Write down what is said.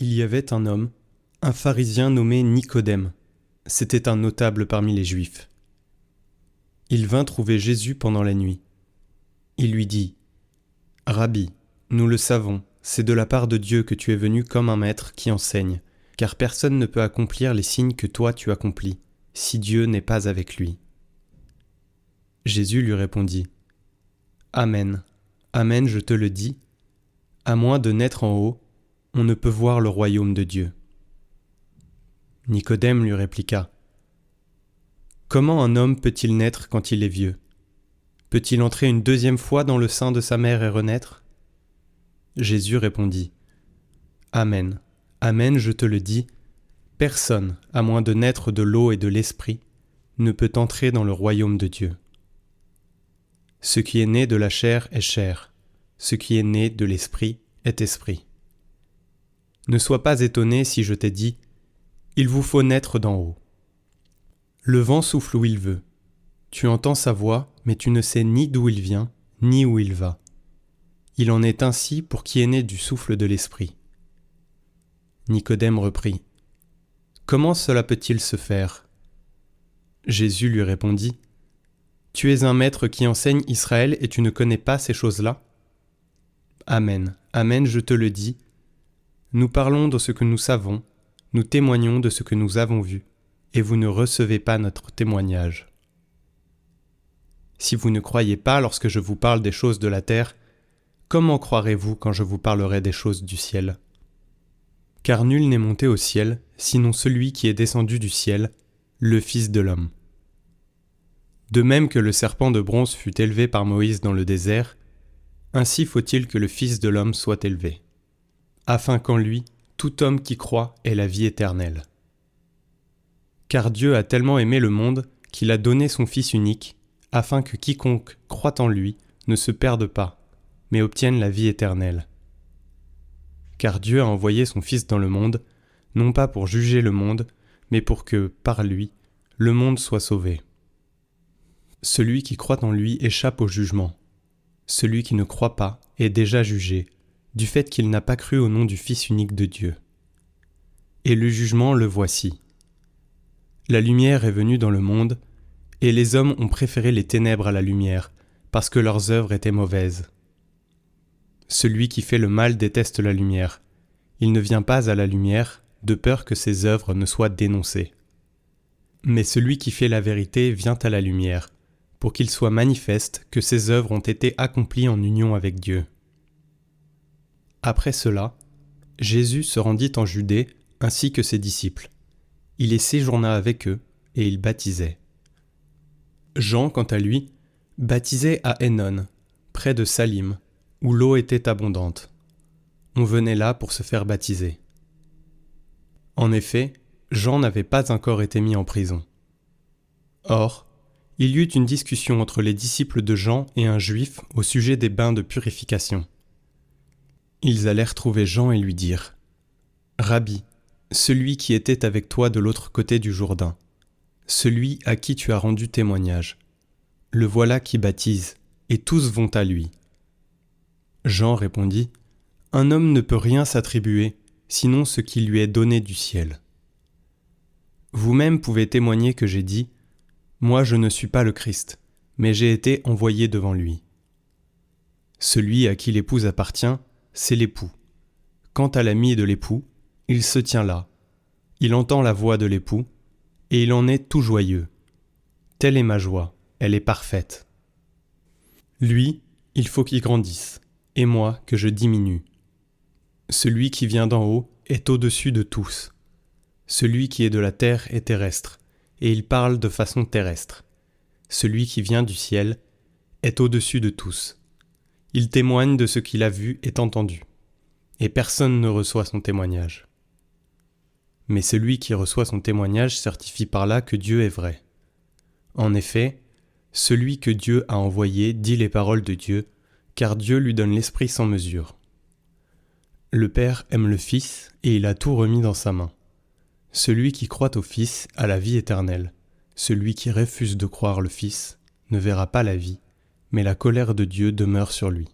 Il y avait un homme, un pharisien nommé Nicodème. C'était un notable parmi les Juifs. Il vint trouver Jésus pendant la nuit. Il lui dit : « Rabbi, nous le savons, c'est de la part de Dieu que tu es venu comme un maître qui enseigne, car personne ne peut accomplir les signes que toi tu accomplis, si Dieu n'est pas avec lui. » Jésus lui répondit : « Amen, Amen, je te le dis, à moins de naître en haut, on ne peut voir le royaume de Dieu. » Nicodème lui répliqua : « Comment un homme peut-il naître quand il est vieux ? Peut-il entrer une deuxième fois dans le sein de sa mère et renaître ? » Jésus répondit : « Amen, Amen, je te le dis, personne, à moins de naître de l'eau et de l'esprit, ne peut entrer dans le royaume de Dieu. Ce qui est né de la chair est chair, ce qui est né de l'esprit est esprit. Ne sois pas étonné si je t'ai dit : il vous faut naître d'en haut. Le vent souffle où il veut. Tu entends sa voix, mais tu ne sais ni d'où il vient, ni où il va. Il en est ainsi pour qui est né du souffle de l'esprit. » Nicodème reprit : « Comment cela peut-il se faire ? » Jésus lui répondit : « Tu es un maître qui enseigne Israël et tu ne connais pas ces choses-là ? Amen, Amen, je te le dis. Nous parlons de ce que nous savons, nous témoignons de ce que nous avons vu, et vous ne recevez pas notre témoignage. Si vous ne croyez pas lorsque je vous parle des choses de la terre, comment croirez-vous quand je vous parlerai des choses du ciel ? Car nul n'est monté au ciel, sinon celui qui est descendu du ciel, le Fils de l'homme. De même que le serpent de bronze fut élevé par Moïse dans le désert, ainsi faut-il que le Fils de l'homme soit élevé, afin qu'en lui, tout homme qui croit ait la vie éternelle. Car Dieu a tellement aimé le monde qu'il a donné son Fils unique, afin que quiconque croit en lui ne se perde pas, mais obtienne la vie éternelle. Car Dieu a envoyé son Fils dans le monde, non pas pour juger le monde, mais pour que, par lui, le monde soit sauvé. Celui qui croit en lui échappe au jugement. Celui qui ne croit pas est déjà jugé, du fait qu'il n'a pas cru au nom du Fils unique de Dieu. Et le jugement, le voici. La lumière est venue dans le monde, et les hommes ont préféré les ténèbres à la lumière, parce que leurs œuvres étaient mauvaises. Celui qui fait le mal déteste la lumière. Il ne vient pas à la lumière, de peur que ses œuvres ne soient dénoncées. Mais celui qui fait la vérité vient à la lumière, pour qu'il soit manifeste que ses œuvres ont été accomplies en union avec Dieu. Après cela, Jésus se rendit en Judée ainsi que ses disciples. Il y séjourna avec eux et il baptisait. Jean, quant à lui, baptisait à Énon, près de Salim, où l'eau était abondante. On venait là pour se faire baptiser. En effet, Jean n'avait pas encore été mis en prison. Or, il y eut une discussion entre les disciples de Jean et un juif au sujet des bains de purification. Ils allèrent trouver Jean et lui dirent : « Rabbi, celui qui était avec toi de l'autre côté du Jourdain, celui à qui tu as rendu témoignage, le voilà qui baptise, et tous vont à lui. » Jean répondit : « Un homme ne peut rien s'attribuer, sinon ce qui lui est donné du ciel. Vous-même pouvez témoigner que j'ai dit : moi je ne suis pas le Christ, mais j'ai été envoyé devant lui. Celui à qui l'épouse appartient, c'est l'époux. Quant à l'ami de l'époux, il se tient là. Il entend la voix de l'époux, et il en est tout joyeux. Telle est ma joie, elle est parfaite. Lui, il faut qu'il grandisse, et moi que je diminue. Celui qui vient d'en haut est au-dessus de tous. Celui qui est de la terre est terrestre, et il parle de façon terrestre. Celui qui vient du ciel est au-dessus de tous. Il témoigne de ce qu'il a vu et entendu, et personne ne reçoit son témoignage. Mais celui qui reçoit son témoignage certifie par là que Dieu est vrai. En effet, celui que Dieu a envoyé dit les paroles de Dieu, car Dieu lui donne l'Esprit sans mesure. Le Père aime le Fils, et il a tout remis dans sa main. Celui qui croit au Fils a la vie éternelle. Celui qui refuse de croire le Fils ne verra pas la vie, mais la colère de Dieu demeure sur lui.